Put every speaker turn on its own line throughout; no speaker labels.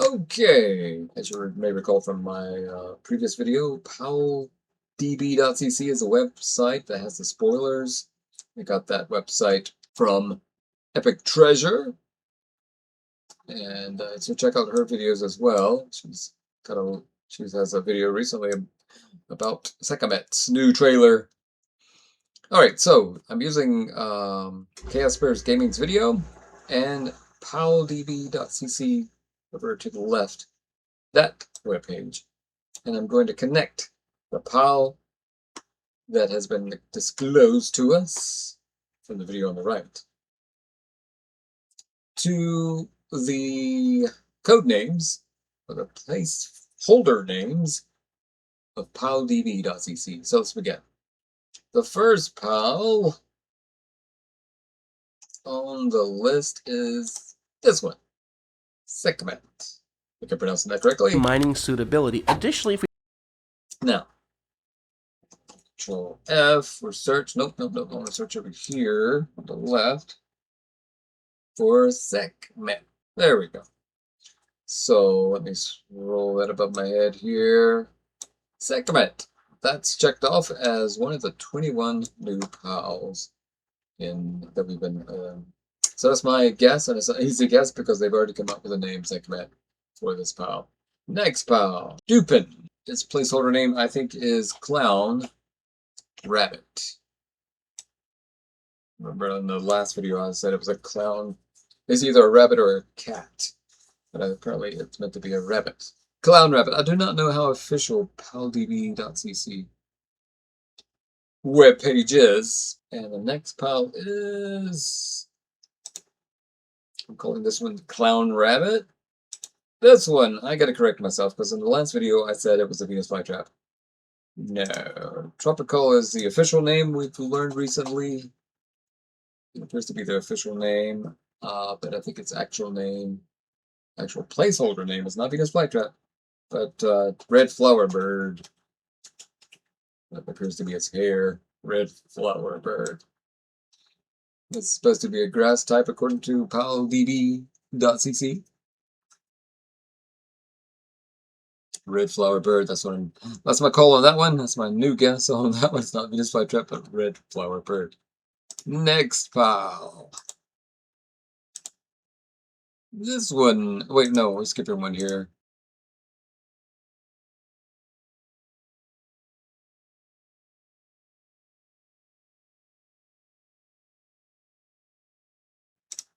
Okay, as you may recall from my previous video, paldb.cc is a website that has the spoilers. I got that website from Epic Treasure, and so check out her videos as well. She has a video recently about Sekhmet's new trailer. All right, so I'm using Chaos Bears Gaming's video and paldb.cc over to the left, that webpage, and I'm going to connect the PAL that has been disclosed to us from the video on the right to the code names or the placeholder names of paldb.cc. So let's begin. The first PAL on the list is this one, Sekhmet. If I'm pronouncing that correctly.
Mining suitability. Additionally, if we
now, Control F for search. Nope. I want to search over here on the left for Sekhmet. There we go. So let me scroll that above my head here. Sekhmet. That's checked off as one of the 21 new PALs that we've been. So that's my guess, and it's an easy guess because they've already come up with a name, Sekhmet, for this PAL. Next PAL, Dupin. Its placeholder name, I think, is Clown Rabbit. Remember in the last video I said it was a clown. It's either a rabbit or a cat, but apparently it's meant to be a rabbit. Clown Rabbit. I do not know how official paldb.cc webpage is. And the next PAL is, I'm calling this one Clown Rabbit. This one, I gotta correct myself because in the last video I said it was a Venus flytrap. No. Tropical is the official name we've learned recently. It appears to be the official name, but I think its actual placeholder name is not Venus flytrap, but Red Flower Bird. That appears to be its hair. Red Flower Bird. It's supposed to be a grass type according to paldb.cc. Red Flower Bird, that's my call on that one. That's my new guess on that one. It's not Venus flytrap, but Red Flower Bird. Next PAL. This one, wait, no, we're skipping one here.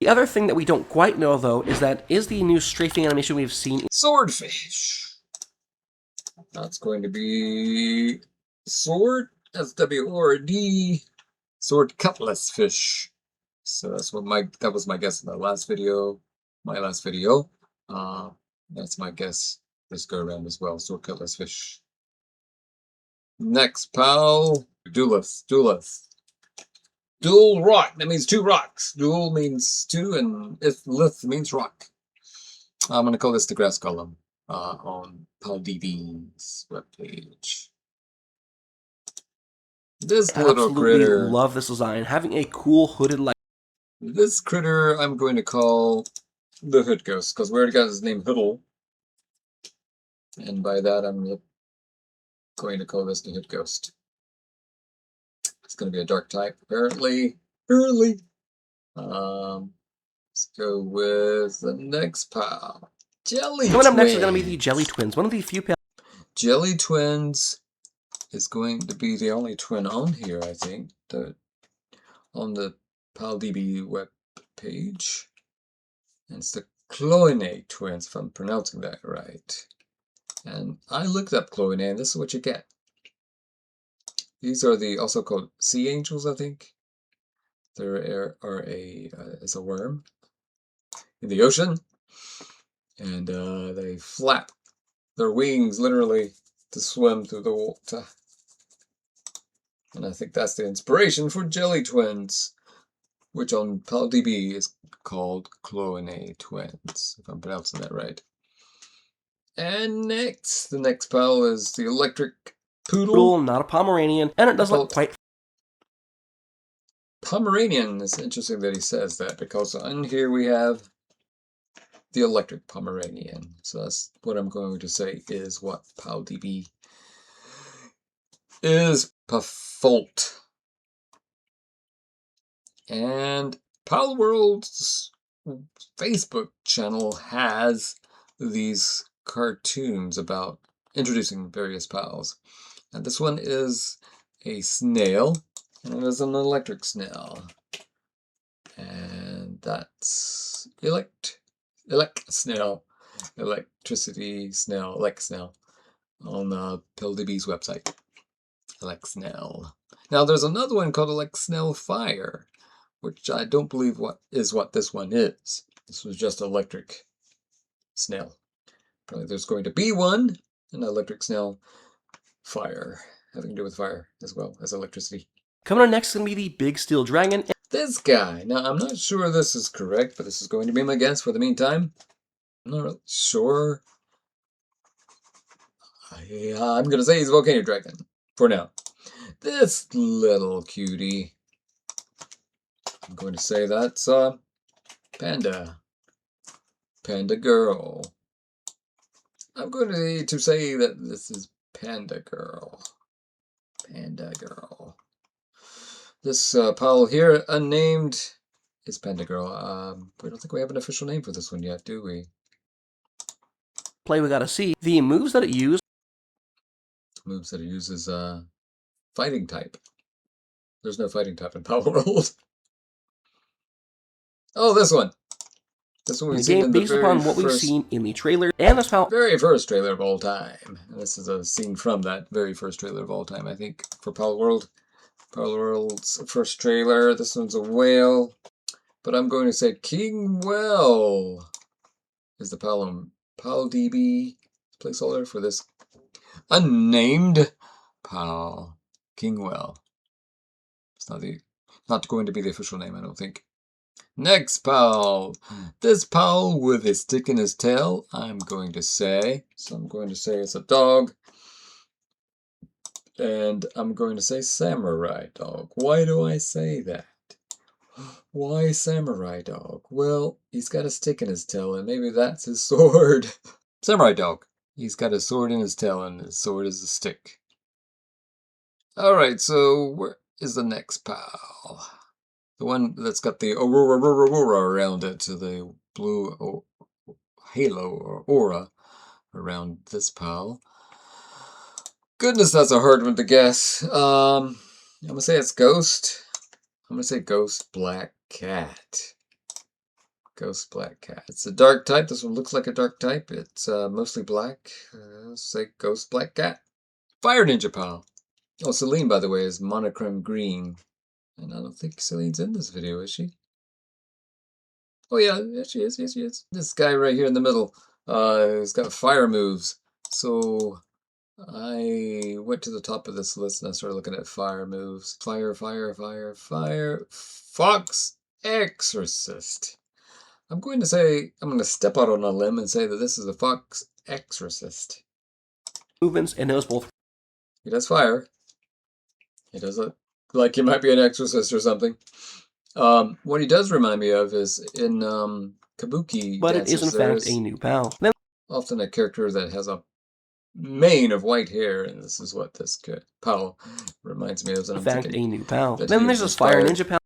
the other thing that we don't quite know, though, is the new strafing animation we've seen.
Swordfish. That's going to be sword, SWORD, sword cutlass fish. So that was my guess in the last video, my last video. That's my guess this go around as well, sword cutlass fish. Next PAL, Duelist. Dual rock, that means two rocks. Dual means two, and lith means rock. I'm going to call this the grass column on paldb's webpage. This little critter.
Love this design. Having a cool hooded light.
This critter I'm going to call the Hood Ghost, because we already got his name Hoodle. And by that I'm going to call this the Hood Ghost. It's going to be a dark type, apparently. Let's go with the next PAL. Jelly Twins.
Coming up next is going to be the Jelly Twins. One of the few
Jelly Twins is going to be the only twin on here, I think, on the paldb web page. And it's the Cloyne twins, if I'm pronouncing that right. And I looked up Cloyne, and this is what you get. These are also called sea angels, I think. They're it's a worm in the ocean, and they flap their wings literally to swim through the water. And I think that's the inspiration for Jelly Twins, which on paldb is called Cloyne twins, if I'm pronouncing that right. And the next PAL is the Electric Poodle.
Not a Pomeranian, and it doesn't look quite.
Pomeranian. It's interesting that he says that, because on here we have the electric Pomeranian. So that's what I'm going to say is what paldb is Pfault. And Palworld's Facebook channel has these cartoons about introducing various pals. And this one is a snail, and it is an electric snail. And that's snail, electricity snail, elect snail on paldb's website. Elect snail. Now there's another one called elect snail fire, which I don't believe what this one is. This was just electric snail. Probably there's going to be one, an electric snail fire, having to do with fire as well as electricity.
Coming on next is going to be the Big Steel Dragon.
This guy. Now, I'm not sure this is correct, but this is going to be my guess for the meantime. I'm not really sure. I'm going to say he's a volcano dragon for now. This little cutie. I'm going to say that's Panda. Panda girl. I'm going to say that this is Panda girl. Panda girl. This pal here, unnamed, is Panda girl. We don't think we have an official name for this one yet, do we?
Play we gotta see. The moves that it uses.
Moves that it uses fighting type. There's no fighting type in Palworld. Oh, this one. This one we've seen in the
based upon what we've seen in the trailer and this pal.
Very first trailer of all time. And this is a scene from that very first trailer of all time, I think, for Palworld. Palworld's first trailer. This one's a whale. But I'm going to say Kingwell is the paldb placeholder for this unnamed pal. Kingwell. It's not going to be the official name, I don't think. Next pal. This pal with a stick in his tail, I'm going to say. So I'm going to say it's a dog. And I'm going to say samurai dog. Why do I say that? Why samurai dog? Well, he's got a stick in his tail, and maybe that's his sword. Samurai dog. He's got a sword in his tail, and his sword is a stick. Alright, so where is the next pal? The one that's got the aurora around it, to the blue halo or aura around this pal. Goodness, that's a hard one to guess. I'm going to say it's Ghost. I'm going to say Ghost Black Cat. Ghost Black Cat. It's a dark type. This one looks like a dark type. It's mostly black. Let's say Ghost Black Cat. Fire Ninja Pal. Oh, Celine, by the way, is monochrome green. And I don't think Celine's in this video, is she? Oh, yeah, she is. Yes, she is. This guy right here in the middle has got fire moves. So I went to the top of this list and I started looking at fire moves. Fire, fire, fire, fire. Fox Exorcist. I'm going to step out on a limb and say that this is a Fox Exorcist.
Movements and knows both.
He does fire. He does look like he might be an exorcist or something. What he does remind me of is in Kabuki
But
dances,
it is in fact a new pal. Then
often a character that has a mane of white hair, and this is what this pal reminds me of.
in fact a new pal. Then there's this Fire Ninja pal.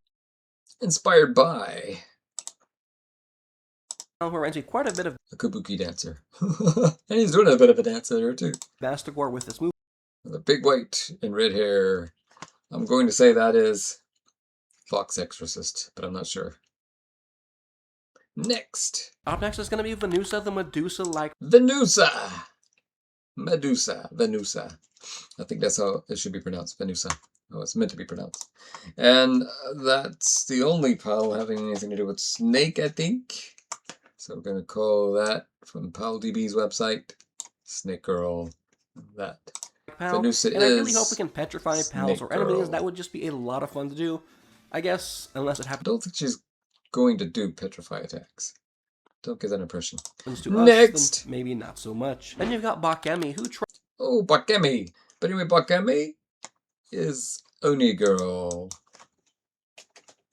Inspired by
Who reminds me quite a bit of
a Kabuki dancer. And he's doing a bit of a dance there too.
Bastigor with this move.
The big white and red hair. I'm going to say that is Fox Exorcist, but I'm not sure. Next.
Up next is going to be Venusa, the Medusa-like.
Venusa! Venusa. I think that's how it should be pronounced, Venusa. Oh, it's meant to be pronounced. And that's the only pal having anything to do with snake, I think. So we're going to call that from paldb's website, Snake Girl. That.
Pal.
Venusa
and I really hope we can petrify pals or enemies. That would just be a lot of fun to do. I guess, unless it happens.
I don't think she's going to do petrify attacks. Don't get that impression.
To
Next!
Us, then maybe not so much. Then you've got Bakemi, who tries.
Oh, Bakemi! But anyway, Bakemi is Oni Girl.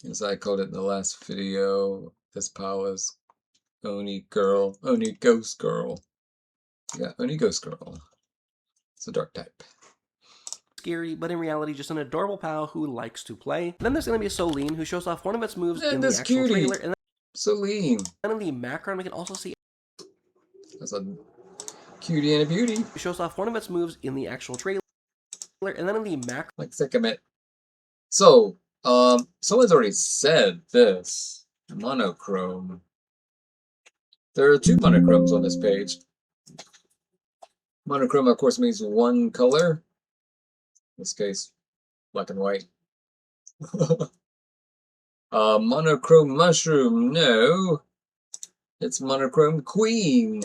As I called it in the last video, this pal is Oni girl. Oni ghost girl. Yeah, Oni ghost girl. It's a dark type.
Scary, but in reality just an adorable pal who likes to play. Then there's going to be Soline, who shows off one of its moves in the actual
cutie.
trailer, and
Celine.
then in the background we can also see
That's a cutie and a beauty.
who shows off one of its moves in the actual trailer, and then in the macro
like sick of it. So, someone's already said this. Monochrome. There are 2 monochromes on this page. Monochrome, of course, means one color. In this case, black and white. Monochrome mushroom, no. It's monochrome queen.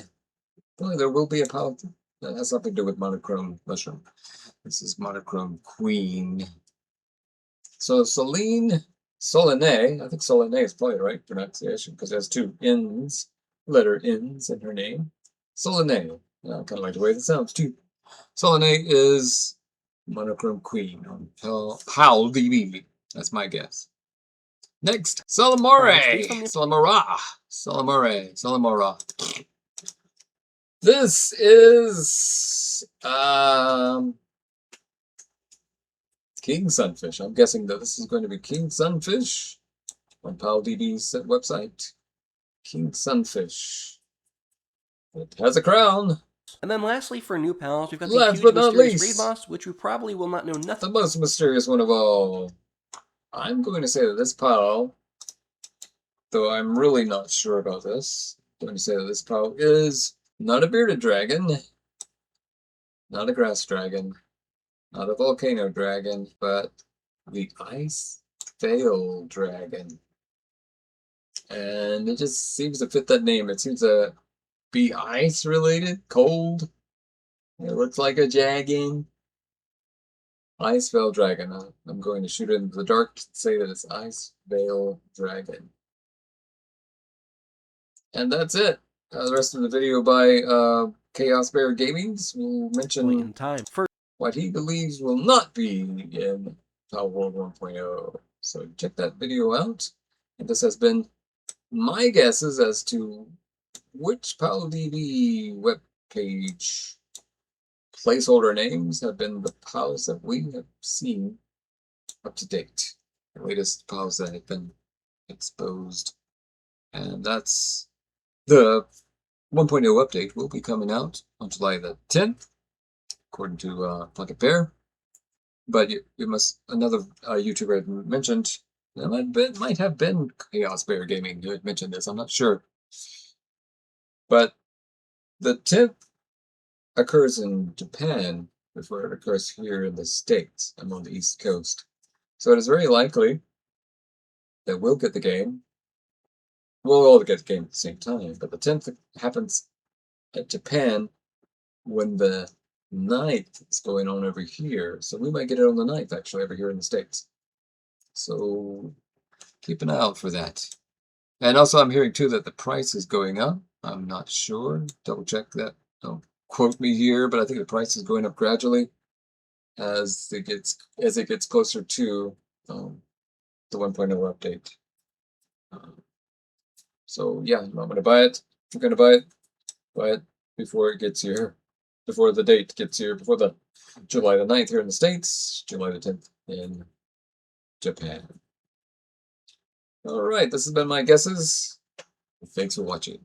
Well, there will be a palette that has something to do with monochrome mushroom. This is monochrome queen. So Soline, Solené, I think Solené is probably the right pronunciation because it has 2 N's, letter N's in her name. Solené, I kind of like the way it sounds too. Solené is monochrome queen on paldb. That's my guess. Next, Salamore, Salamora. This is King Sunfish. I'm guessing that this is going to be King Sunfish on paldb's website. King Sunfish. It has a crown.
And then lastly, for new pals, we've got the huge mysterious raid boss, which we probably will not know nothing.
The most mysterious one of all. I'm going to say that this pal, though I'm really not sure about this, I'm going to say that this pal is not a bearded dragon, not a grass dragon, not a volcano dragon, but the ice veil dragon. And it just seems to fit that name. It seems to be ice related, cold. It looks like a dragon. Ice veil dragon. I'm going to shoot it into the dark to say that it's ice veil dragon. And that's it. The rest of the video by Chaos Bear Gamings will mention
in time
what he believes will not be in Palworld 1.0. So check that video out. And this has been my guesses as to which paldb webpage placeholder names have been the pals that we have seen up to date. The latest pals that have been exposed. And that's the 1.0 update will be coming out on July the 10th, according to Plunkett Bear. But you must, another YouTuber had mentioned, it might have been Chaos Bear Gaming who had mentioned this, I'm not sure. But the 10th occurs in Japan before it occurs here in the States. I'm on the East Coast. So it is very likely that we'll get the game. We'll all get the game at the same time, but the 10th happens at Japan when the 9th is going on over here. So we might get it on the 9th, actually, over here in the States. So keep an eye out for that. And also I'm hearing, too, that the price is going up. I'm not sure. Double check that. Don't quote me here, but I think the price is going up gradually as it gets closer to the 1.0 update. So yeah, I'm going to buy it. If you're going to buy it before it gets here, before the date gets here, before the July the 9th here in the States, July the 10th in Japan. All right, this has been my guesses. Thanks for watching.